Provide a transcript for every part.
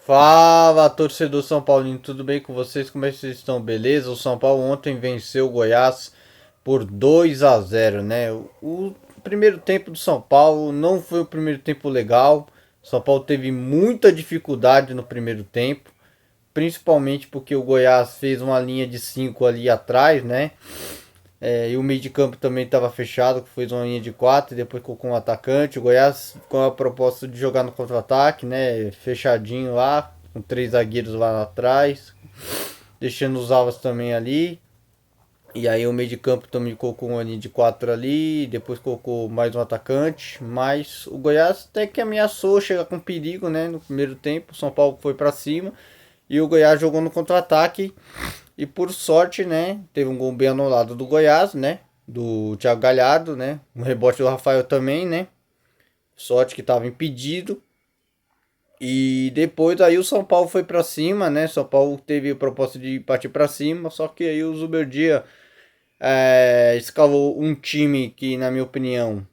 Fala, torcedor São Paulino, tudo bem com vocês? Como é que vocês estão? Beleza? O São Paulo ontem venceu o Goiás por 2-0, né? O primeiro tempo do São Paulo não foi o primeiro tempo legal. O São Paulo teve muita dificuldade no primeiro tempo, principalmente porque o Goiás fez uma linha de 5 ali atrás, né? E o meio de campo também estava fechado, que fez uma linha de 4 e depois colocou um atacante. O Goiás com a proposta de jogar no contra-ataque, né? Fechadinho lá, com três zagueiros lá atrás, deixando os alas também ali. E aí o meio de campo também colocou uma linha de 4 ali, depois colocou mais um atacante. Mas o Goiás até que ameaçou chegar com perigo, né? No primeiro tempo, o São Paulo foi para cima e o Goiás jogou no contra-ataque. E por sorte, né, teve um gol bem anulado do Goiás, né, do Thiago Galhardo, né, um rebote do Rafael também, né, sorte que estava impedido. E depois aí o São Paulo foi para cima, né, São Paulo teve a proposta de partir para cima, só que aí o Zuberdia escalou um time que, na minha opinião,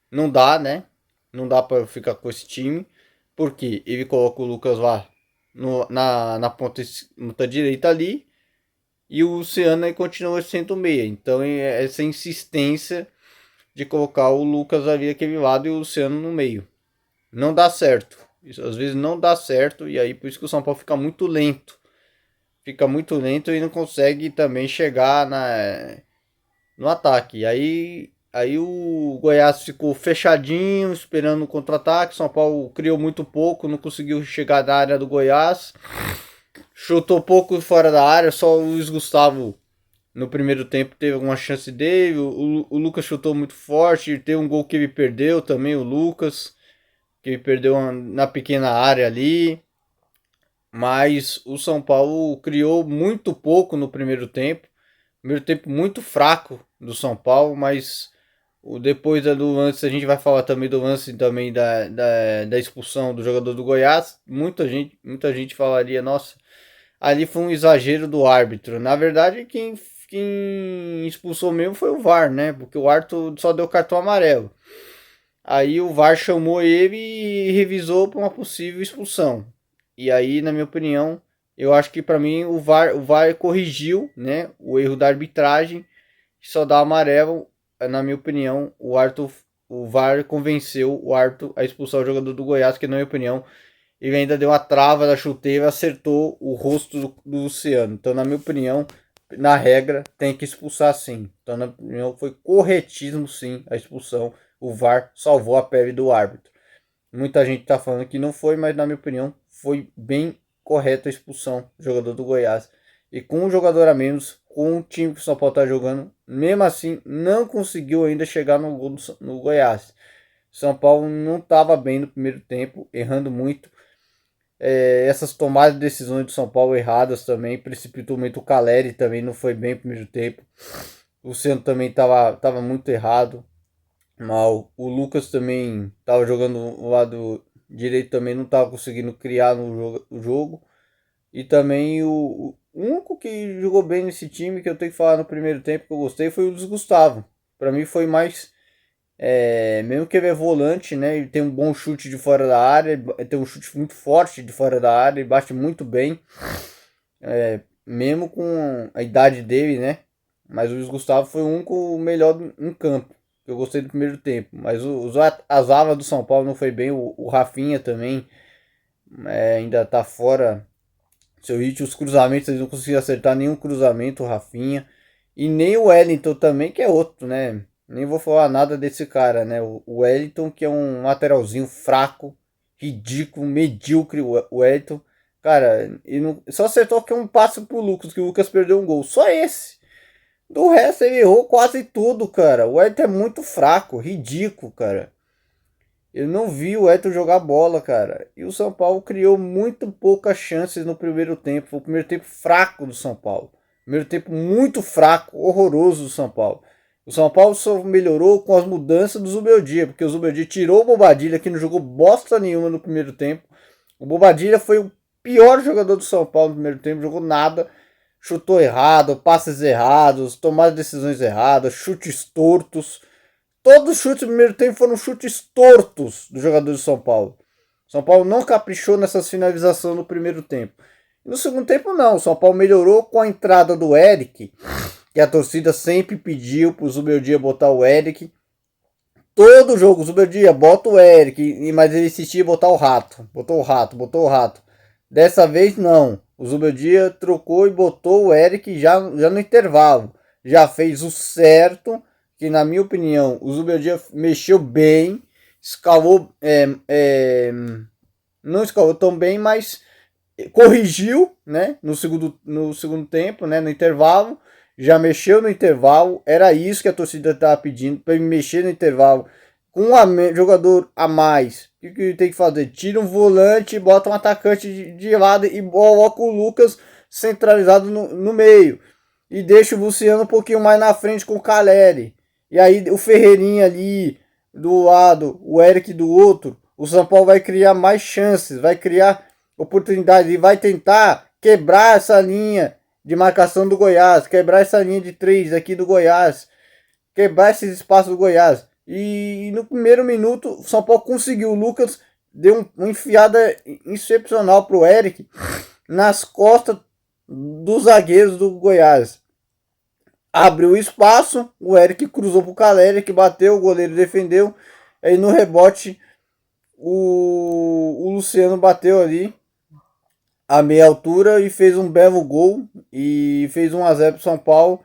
não dá, né, não dá para ficar com esse time, porque ele coloca o Lucas lá na ponta direita ali, e o Luciano aí continua sendo meia. Então essa insistência de colocar o Lucas ali daquele lado e o Luciano no meio. Não dá certo. Isso às vezes não dá certo. E aí por isso que o São Paulo fica muito lento. Fica muito lento e não consegue também chegar no ataque. Aí o Goiás ficou fechadinho, esperando o contra-ataque. São Paulo criou muito pouco, não conseguiu chegar na área do Goiás. Chutou pouco fora da área, só o Luiz Gustavo no primeiro tempo teve alguma chance dele. O Lucas chutou muito forte. Teve um gol que ele perdeu também, o Lucas. Que ele perdeu na pequena área ali. Mas o São Paulo criou muito pouco no primeiro tempo. Primeiro tempo muito fraco do São Paulo, mas depois do lance, a gente vai falar também do lance também da expulsão do jogador do Goiás. Muita gente falaria, nossa, ali foi um exagero do árbitro. Na verdade, quem expulsou mesmo foi o VAR, né? Porque o árbitro só deu cartão amarelo. Aí o VAR chamou ele e revisou para uma possível expulsão. E aí, na minha opinião, eu acho que para mim o VAR corrigiu, né, o erro da arbitragem, que só dá amarelo. Na minha opinião, o VAR convenceu o árbitro a expulsar o jogador do Goiás, que na minha opinião ele ainda deu uma trava da chuteira, acertou o rosto do Luciano. Então, na minha opinião, na regra, tem que expulsar sim. Então, na minha opinião, foi corretíssimo sim a expulsão. O VAR salvou a pele do árbitro. Muita gente está falando que não foi, mas na minha opinião, foi bem correta a expulsão do jogador do Goiás. E com um jogador a menos, com o time que o São Paulo está jogando, mesmo assim, não conseguiu ainda chegar no gol no Goiás. São Paulo não estava bem no primeiro tempo, errando muito. Essas tomadas de decisões do São Paulo erradas também, precipitou muito. O Caleri também não foi bem no primeiro tempo. O Luciano também estava muito errado, mal. O Lucas também estava jogando o lado direito, também não estava conseguindo criar no jogo. E também o único que jogou bem nesse time, que eu tenho que falar no primeiro tempo que eu gostei, foi o Luiz Gustavo. Para mim foi mais mesmo que ele é volante, né? Ele tem um bom chute de fora da área, ele tem um chute muito forte de fora da área, ele bate muito bem, mesmo com a idade dele, né? Mas o Luiz Gustavo foi o único melhor em campo. Eu gostei do primeiro tempo. Mas as alas do São Paulo não foi bem. O Rafinha também ainda tá fora seu ritmo. Os cruzamentos, eles não conseguiram acertar nenhum cruzamento, o Rafinha. E nem o Wellington também, que é outro, né? Nem vou falar nada desse cara, né? O Wellington, que é um lateralzinho fraco, ridículo, medíocre, o Wellington. Cara, e não, só acertou que um passe pro Lucas, que o Lucas perdeu um gol. Só esse. Do resto, ele errou quase tudo, cara. O Wellington é muito fraco, ridículo, cara. Eu não vi o Wellington jogar bola, cara. E o São Paulo criou muito poucas chances no primeiro tempo. Foi o primeiro tempo fraco do São Paulo. Primeiro tempo muito fraco, horroroso do São Paulo. O São Paulo só melhorou com as mudanças do Zubeldia, porque o Zubeldia tirou o Bobadilha, que não jogou bosta nenhuma no primeiro tempo. O Bobadilha foi o pior jogador do São Paulo no primeiro tempo, jogou nada, chutou errado, passes errados, tomadas decisões erradas, chutes tortos. Todos os chutes do primeiro tempo foram chutes tortos do jogador de São Paulo. São Paulo não caprichou nessas finalizações no primeiro tempo. No segundo tempo não, o São Paulo melhorou com a entrada do Eric, que a torcida sempre pediu pro Zubeldia botar o Eric. Todo jogo o Zubeldia bota o Eric, mas ele insistia em botar o Rato. Botou o Rato. Dessa vez não. O Zubeldia trocou e botou o Eric já no intervalo. Já fez o certo, que na minha opinião o Zubeldia mexeu bem, escalou, não escalou tão bem, mas corrigiu, né, no segundo tempo, né, no intervalo, já mexeu no intervalo, era isso que a torcida estava pedindo, para ele mexer no intervalo, com um jogador a mais. O que tem que fazer? Tira um volante, bota um atacante de lado e coloca o Lucas centralizado no meio. E deixa o Luciano um pouquinho mais na frente com o Caleri. E aí o Ferreirinha ali do lado, o Eric do outro. O São Paulo vai criar mais chances, vai criar oportunidade e vai tentar quebrar essa linha de marcação do Goiás, quebrar essa linha de 3 aqui do Goiás, quebrar esses espaços do Goiás. E no primeiro minuto o São Paulo conseguiu. O Lucas deu uma enfiada excepcional pro Eric nas costas dos zagueiros do Goiás. Abriu espaço, o Eric cruzou pro Caleri, que bateu, o goleiro defendeu. Aí no rebote o Luciano bateu ali a meia altura e fez um belo gol e fez 1-0 pro São Paulo.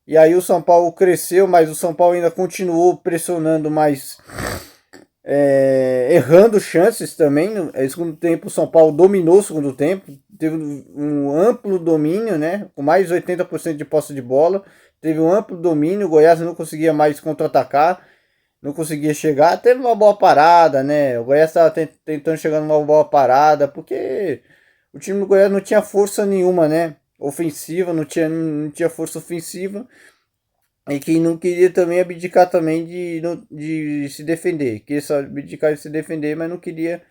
E aí o São Paulo cresceu, mas o São Paulo ainda continuou pressionando, mas errando chances também. No segundo tempo o São Paulo dominou o segundo tempo, teve um amplo domínio, né, com mais de 80% de posse de bola. Teve um amplo domínio, o Goiás não conseguia mais contra-atacar, não conseguia chegar. Teve uma boa parada, né? O Goiás estava tentando chegar numa boa parada, porque o time do Goiás não tinha força nenhuma, né? Ofensiva, não tinha força ofensiva. E que não queria também abdicar também de se defender. Queria só abdicar de se defender, mas não queria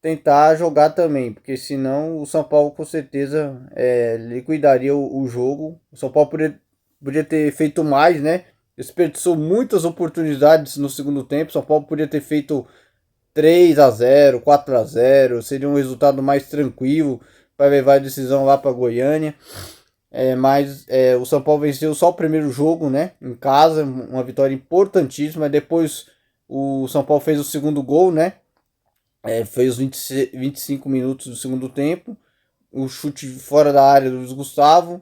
tentar jogar também, porque senão o São Paulo com certeza liquidaria o jogo. O São Paulo podia ter feito mais, né? Desperdiçou muitas oportunidades no segundo tempo. São Paulo podia ter feito 3-0, 4-0, seria um resultado mais tranquilo para levar a decisão lá para Goiânia. Mas o São Paulo venceu só o primeiro jogo, né? Em casa, uma vitória importantíssima. Depois o São Paulo fez o segundo gol, né? Fez os 25 minutos do segundo tempo. O chute fora da área do Luiz Gustavo.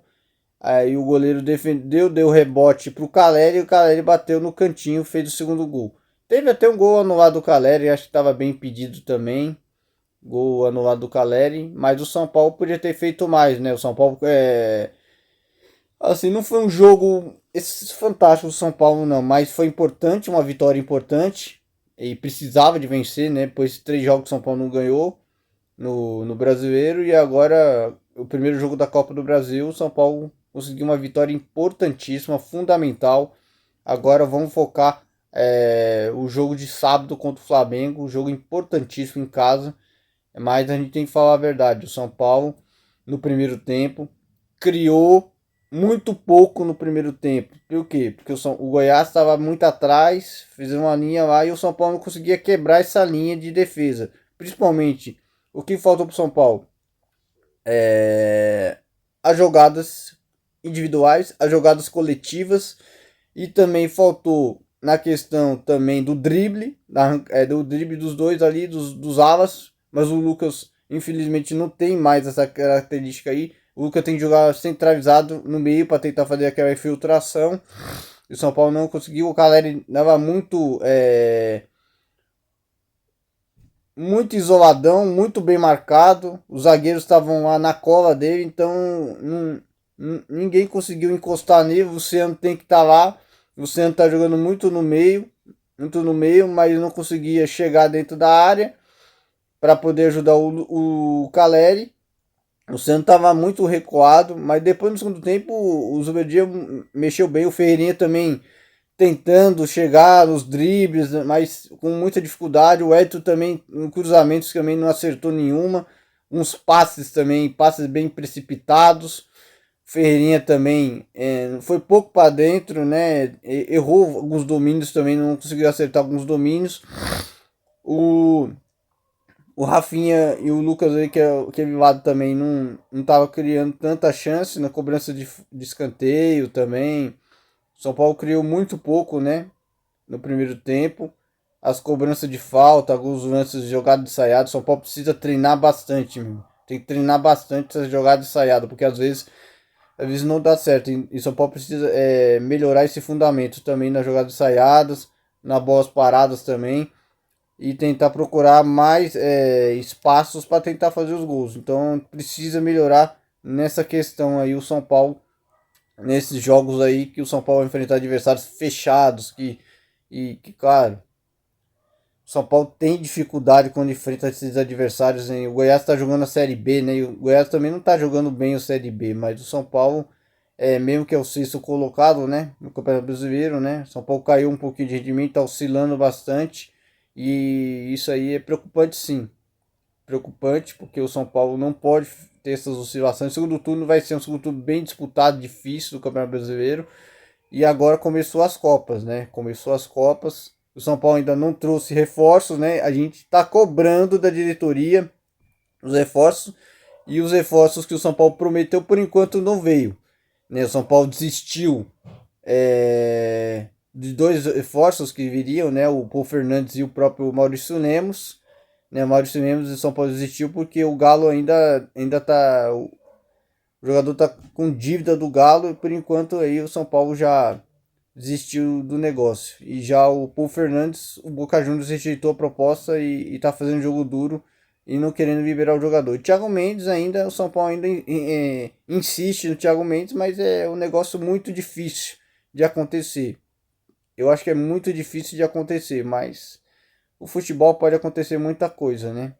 Aí o goleiro defendeu, deu rebote pro Caleri e o Caleri bateu no cantinho, fez o segundo gol. Teve até um gol anulado do Caleri, acho que estava bem impedido também. Gol anulado do Caleri, mas o São Paulo podia ter feito mais, né? O São Paulo assim, não foi um jogo fantástico do São Paulo não, mas foi importante, uma vitória importante e precisava de vencer, né? Depois de 3 jogos o São Paulo não ganhou no Brasileiro e agora o primeiro jogo da Copa do Brasil, o São Paulo conseguiu uma vitória importantíssima, fundamental. Agora vamos focar o jogo de sábado contra o Flamengo, um jogo importantíssimo em casa. Mas a gente tem que falar a verdade. O São Paulo, no primeiro tempo, criou muito pouco no primeiro tempo. Por quê? Porque o Goiás estava muito atrás, fez uma linha lá e o São Paulo não conseguia quebrar essa linha de defesa. Principalmente, o que faltou para o São Paulo? As jogadas individuais, as jogadas coletivas e também faltou na questão também do drible, do drible dos dois ali, dos alas, mas o Lucas infelizmente não tem mais essa característica aí. O Lucas tem que jogar centralizado no meio para tentar fazer aquela infiltração. E o São Paulo não conseguiu. O Caleri dava muito isoladão, muito bem marcado. Os zagueiros estavam lá na cola dele, então ninguém conseguiu encostar nele. O Luciano tem que estar lá. O Luciano está jogando muito no meio, mas não conseguia chegar dentro da área para poder ajudar o Caleri. O Luciano estava muito recuado, mas depois no segundo tempo o Zubeldia mexeu bem. O Ferreirinha também tentando chegar nos dribles, mas com muita dificuldade. O Edson também, em cruzamentos, também não acertou nenhuma. Uns passes também, passes bem precipitados. Ferreirinha também foi pouco para dentro, né? Errou alguns domínios também, não conseguiu acertar alguns domínios. O O Rafinha e o Lucas aí, que é lado também, não tava criando tanta chance na cobrança de escanteio também. São Paulo criou muito pouco, né? No primeiro tempo. As cobranças de falta, alguns lances de jogada de ensaiado. São Paulo precisa treinar bastante, meu. Tem que treinar bastante essas jogadas ensaiadas, porque às vezes não dá certo. E São Paulo precisa melhorar esse fundamento também nas jogadas ensaiadas, nas bolas paradas também. E tentar procurar mais espaços para tentar fazer os gols. Então precisa melhorar nessa questão aí o São Paulo, nesses jogos aí que o São Paulo vai enfrentar adversários fechados, claro, o São Paulo tem dificuldade quando enfrenta esses adversários, hein? O Goiás está jogando a Série B, né? E o Goiás também não está jogando bem a Série B, mas o São Paulo, mesmo que é o sexto colocado, né? No Campeonato Brasileiro, né? São Paulo caiu um pouquinho de rendimento, está oscilando bastante. E isso aí é preocupante, sim. Preocupante, porque o São Paulo não pode ter essas oscilações. O segundo turno vai ser um segundo turno bem disputado, difícil do Campeonato Brasileiro. E agora começou as Copas, né? Começou as Copas. O São Paulo ainda não trouxe reforços, né? A gente está cobrando da diretoria os reforços. E os reforços que o São Paulo prometeu, por enquanto, não veio. Né? O São Paulo desistiu de dois reforços que viriam, né? O Paul Fernandes e o próprio Maurício Lemos. Né? O Maurício Lemos e o São Paulo desistiu porque o Galo ainda tá... O jogador tá com dívida do Galo e por enquanto aí o São Paulo já desistiu do negócio. E já o Paul Fernandes, o Boca Juniors rejeitou a proposta e tá fazendo jogo duro e não querendo liberar o jogador. O Thiago Mendes ainda, o São Paulo ainda insiste no Thiago Mendes, mas é um negócio muito difícil de acontecer. Eu acho que é muito difícil de acontecer, mas o futebol pode acontecer muita coisa, né?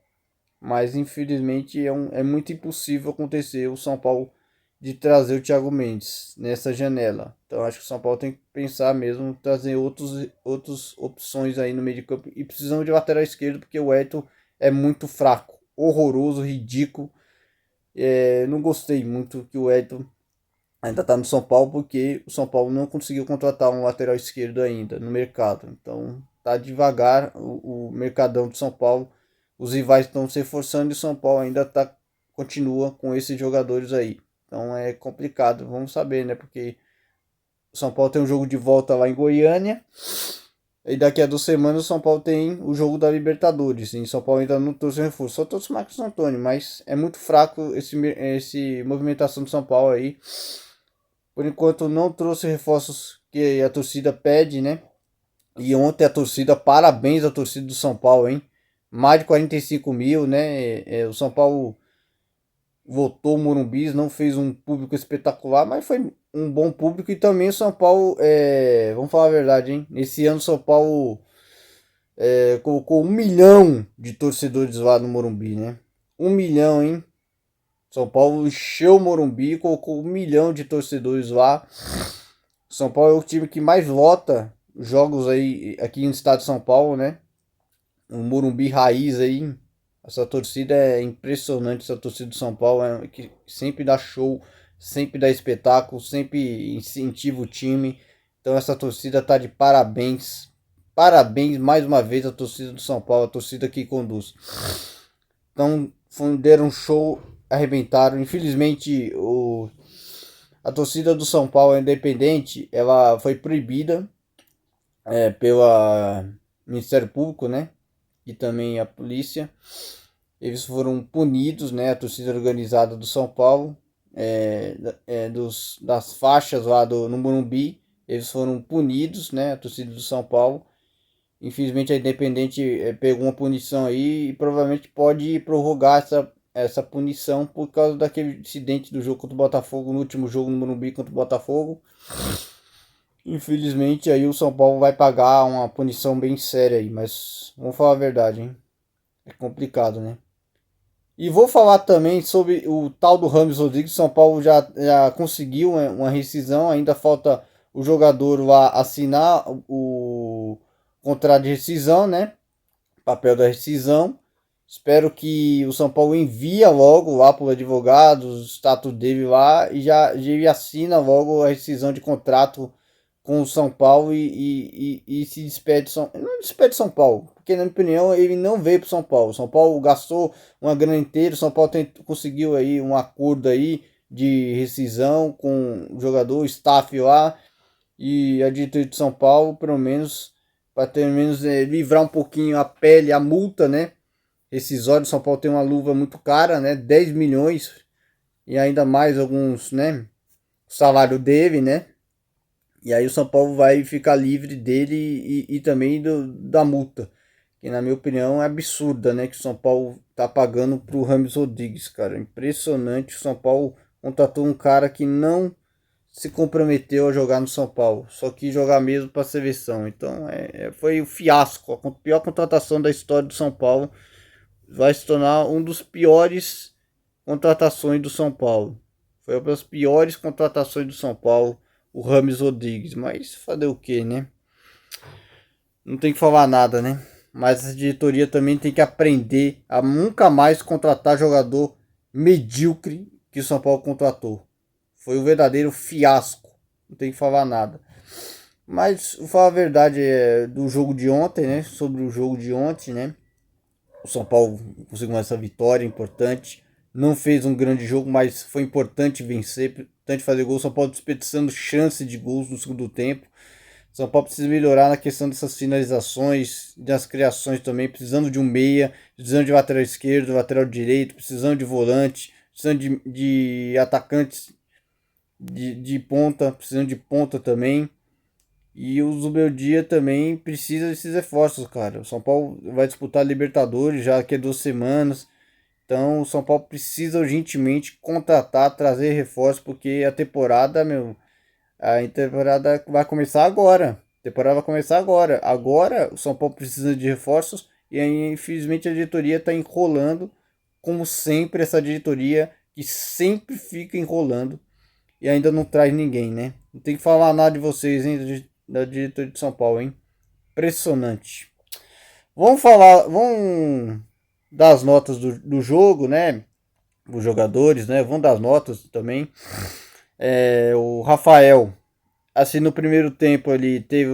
Mas infelizmente é muito impossível acontecer o São Paulo de trazer o Thiago Mendes nessa janela. Então acho que o São Paulo tem que pensar mesmo, trazer outras opções aí no meio de campo. E precisamos de lateral esquerdo, porque o Elton é muito fraco, horroroso, ridículo. Não gostei muito que o Elton ainda está no São Paulo, porque o São Paulo não conseguiu contratar um lateral esquerdo ainda no mercado. Então tá devagar o mercadão do São Paulo. Os rivais estão se reforçando e o São Paulo ainda continua com esses jogadores aí. Então é complicado, vamos saber, né? Porque o São Paulo tem um jogo de volta lá em Goiânia. E daqui a 2 semanas o São Paulo tem o jogo da Libertadores. E o São Paulo ainda não trouxe reforço. Só trouxe o Marcos Antônio, mas é muito fraco esse movimentação do São Paulo aí. Por enquanto não trouxe reforços que a torcida pede, né? E ontem a torcida, parabéns à torcida do São Paulo, hein? Mais de 45 mil, né? O São Paulo votou o Morumbi, não fez um público espetacular, mas foi um bom público. E também o São Paulo, vamos falar a verdade, hein? Esse ano o São Paulo colocou 1 milhão de torcedores lá no Morumbi, né? 1 milhão, hein? São Paulo encheu o Morumbi, colocou 1 milhão de torcedores lá. São Paulo é o time que mais lota jogos aí aqui no estado de São Paulo, né? Um Morumbi raiz aí. Essa torcida é impressionante, essa torcida do São Paulo que sempre dá show, sempre dá espetáculo, sempre incentiva o time. Então essa torcida tá de parabéns. Parabéns mais uma vez à torcida do São Paulo, a torcida que conduz. Então deram um show, arrebentaram. Infelizmente a torcida do São Paulo independente, ela foi proibida pelo Ministério Público, né? E também a polícia. Eles foram punidos, né? A torcida organizada do São Paulo, das faixas lá no Morumbi, eles foram punidos, né? A torcida do São Paulo. Infelizmente a Independente pegou uma punição aí e provavelmente pode prorrogar essa punição por causa daquele incidente do jogo contra o Botafogo, no último jogo no Morumbi contra o Botafogo. Infelizmente aí o São Paulo vai pagar uma punição bem séria aí, mas vamos falar a verdade, hein? É complicado, né? E vou falar também sobre o tal do Rames Rodrigues. São Paulo já conseguiu uma rescisão, ainda falta o jogador lá assinar o contrato de rescisão, né? Papel da rescisão. Espero que o São Paulo envie logo lá para o advogado, o status dele lá, e já assina logo a rescisão de contrato com o São Paulo e se despede. Não despede São Paulo, porque na minha opinião ele não veio pro São Paulo. O São Paulo gastou uma grana inteira, o São Paulo conseguiu aí um acordo aí de rescisão com o jogador, o staff lá e a diretoria de São Paulo, pelo menos, para pelo menos livrar um pouquinho a pele, a multa, né? Rescisório, São Paulo tem uma luva muito cara, né? 10 milhões e ainda mais alguns, né? O salário dele, né? E aí o São Paulo vai ficar livre dele e também da multa. Que na minha opinião é absurda, né? Que o São Paulo tá pagando pro Rames Rodrigues, cara. Impressionante. O São Paulo contratou um cara que não se comprometeu a jogar no São Paulo. Só quis jogar mesmo pra seleção. Então foi o fiasco. A pior contratação da história do São Paulo. Vai se tornar um dos piores contratações do São Paulo. Foi uma das piores contratações do São Paulo, o Rames Rodrigues. Mas fazer o que, né? Não tem que falar nada, né? Mas a diretoria também tem que aprender a nunca mais contratar jogador medíocre que o São Paulo contratou. Foi um verdadeiro fiasco. Não tem que falar nada. Mas, vou falar a verdade do jogo de ontem, né? Sobre o jogo de ontem, né? O São Paulo conseguiu essa vitória importante. Não fez um grande jogo, mas foi importante vencer, importante fazer gol. O São Paulo desperdiçando chance de gols no segundo tempo. O São Paulo precisa melhorar na questão dessas finalizações, das criações também, precisando de um meia, precisando de lateral esquerdo, lateral direito, precisando de volante, precisando de atacantes de ponta, precisando de ponta também. E o Zubeldia também precisa desses reforços, cara. O São Paulo vai disputar a Libertadores já daqui a 2 semanas. Então o São Paulo precisa urgentemente contratar, trazer reforços, porque a temporada, a temporada vai começar agora. A temporada vai começar agora. Agora o São Paulo precisa de reforços e aí, infelizmente, a diretoria está enrolando, como sempre, essa diretoria que sempre fica enrolando e ainda não traz ninguém, né? Não tem que falar nada de vocês, hein, da diretoria de São Paulo, hein? Impressionante. Vamos dar as notas do jogo, né? Os jogadores, né? Vamos dar as notas também. O Rafael, assim, no primeiro tempo ele teve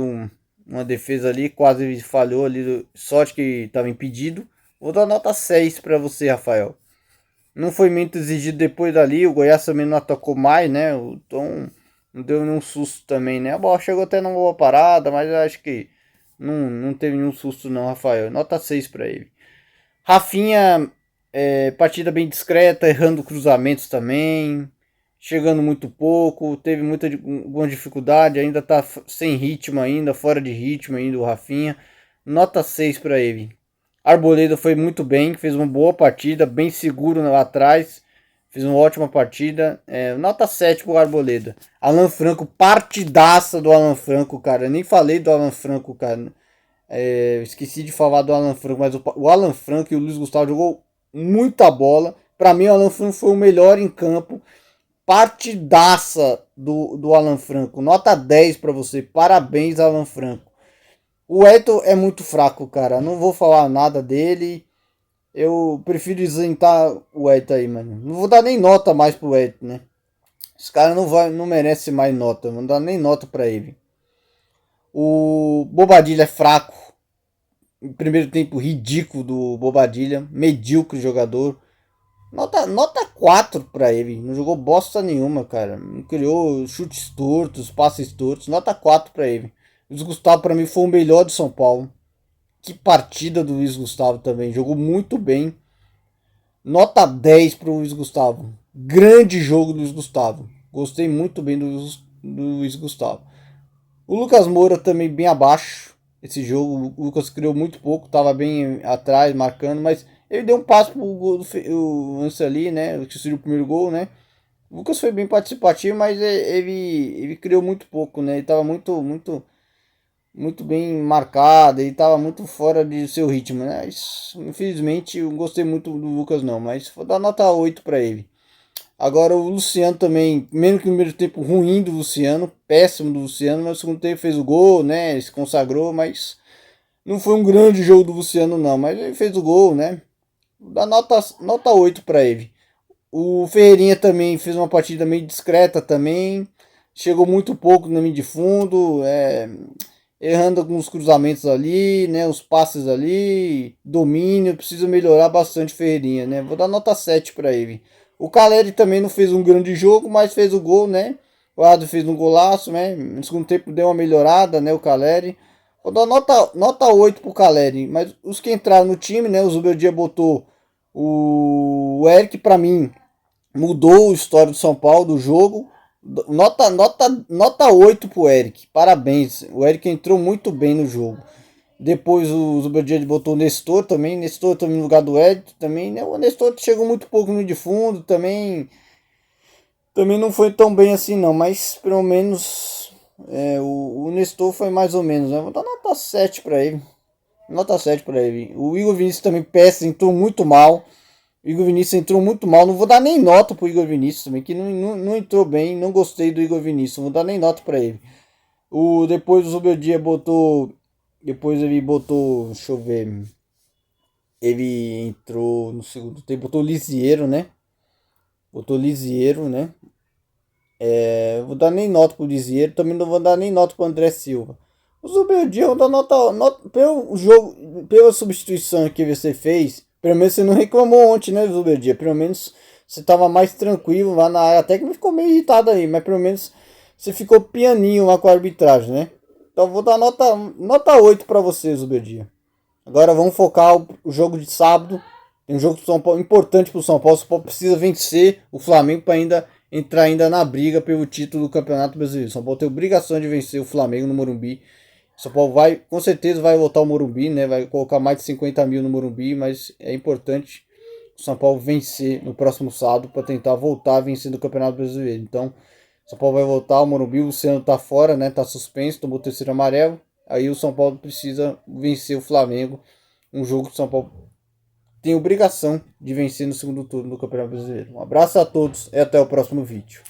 uma defesa ali, quase falhou ali, sorte que estava impedido. Vou dar nota 6 para você, Rafael. Não foi muito exigido depois dali, o Goiás também não atacou mais, né? Então não deu nenhum susto também, né? A bola chegou até numa boa parada, mas eu acho que não teve nenhum susto não, Rafael. Nota 6 para ele. Rafinha, partida bem discreta, errando cruzamentos também, chegando muito pouco, teve alguma dificuldade, ainda tá sem ritmo ainda, fora de ritmo ainda o Rafinha. Nota 6 para ele. Arboleda foi muito bem, fez uma boa partida, bem seguro lá atrás, fez uma ótima partida. Nota 7 pro Arboleda. Alan Franco, partidaça do Alan Franco, cara. Eu nem falei do Alan Franco, cara. Esqueci de falar do Alan Franco, mas o Alan Franco e o Luiz Gustavo jogou muita bola. Para mim, o Alan Franco foi o melhor em campo. Partidaça do Alan Franco. Nota 10 para você. Parabéns, Alan Franco. O Eto é muito fraco, cara. Não vou falar nada dele. Eu prefiro isentar o Eto aí, mano. Não vou dar nem nota mais pro Eto, né? Esse cara não merece mais nota. Não dá nem nota pra ele. O Bobadilha é fraco. Primeiro tempo ridículo do Bobadilha. Medíocre jogador. Nota 4 pra ele. Não jogou bosta nenhuma, cara. Não criou chutes tortos, passes tortos. Nota 4 pra ele. Luiz Gustavo para mim foi o melhor do São Paulo. Que partida do Luiz Gustavo também. Jogou muito bem. Nota 10 para o Luiz Gustavo. Grande jogo do Luiz Gustavo. Gostei muito bem do Luiz Gustavo. O Lucas Moura também bem abaixo. Esse jogo o Lucas criou muito pouco. Estava bem atrás, marcando. Mas ele deu um passo pro gol do lance ali, né? Que seria o primeiro gol, né? O Lucas foi bem participativo, mas ele criou muito pouco, né? Ele estava muito bem marcado, ele estava muito fora de seu ritmo, né? Mas, infelizmente eu gostei muito do Lucas não, mas vou dar nota 8 para ele. Agora o Luciano também, mesmo que o primeiro tempo ruim do Luciano, péssimo do Luciano, mas no segundo tempo fez o gol, né? Se consagrou, mas não foi um grande jogo do Luciano não, mas ele fez o gol, né? Vou dar nota 8 para ele. O Ferreirinha também fez uma partida meio discreta também, chegou muito pouco na linha de fundo, errando alguns cruzamentos ali, né? Os passes ali, domínio, precisa melhorar bastante o Ferreirinha, né? Vou dar nota 7 para ele. O Caleri também não fez um grande jogo, mas fez o gol, né? O Adro fez um golaço, né? No segundo tempo deu uma melhorada, né? O Caleri. Vou dar nota 8 pro Caleri. Mas os que entraram no time, né? O Zubeldia botou o Eric, para mim, mudou a história do São Paulo, do jogo. Nota 8 pro Eric. Parabéns. O Eric entrou muito bem no jogo. Depois o Zubeldia botou o Nestor também. Nestor também no lugar do Eric também, né? O Nestor chegou muito pouco no de fundo também. Também não foi tão bem assim não, mas pelo menos o Nestor foi mais ou menos, né? Vou dar nota 7 para ele. Nota 7 para ele. O Igor Vinícius também péssimo, entrou muito mal. O Igor Vinícius entrou muito mal. Não vou dar nem nota pro Igor Vinícius também, que não entrou bem. Não gostei do Igor Vinícius. Não vou dar nem nota para ele. Depois o Zubeldia botou. Depois ele botou. Deixa eu ver. Ele entrou no segundo tempo. Botou o Lisieiro, né? Botou Lisieiro, né? Vou dar nem nota pro Lisieiro, também não vou dar nem nota pro André Silva. O Zubeldia, eu vou dar nota pelo jogo, pela substituição que você fez. Pelo menos você não reclamou ontem, né, Zubeldia? Pelo menos você tava mais tranquilo lá na área. Até que me ficou meio irritado aí, mas pelo menos você ficou pianinho lá com a arbitragem, né? Então vou dar nota 8 para você, Zubeldia. Agora vamos focar o jogo de sábado. Tem um jogo do São Paulo importante para o São Paulo. O São Paulo precisa vencer o Flamengo para ainda entrar ainda na briga pelo título do Campeonato Brasileiro. O São Paulo tem obrigação de vencer o Flamengo no Morumbi. O São Paulo vai, com certeza vai voltar ao Morumbi, né? Vai colocar mais de 50 mil no Morumbi, mas é importante o São Paulo vencer no próximo sábado para tentar voltar a vencer no Campeonato Brasileiro. Então, o São Paulo vai voltar ao Morumbi. O Luciano tá fora, né? Tá suspenso, tomou o terceiro amarelo. Aí o São Paulo precisa vencer o Flamengo. Um jogo que o São Paulo tem obrigação de vencer no segundo turno do Campeonato Brasileiro. Um abraço a todos e até o próximo vídeo.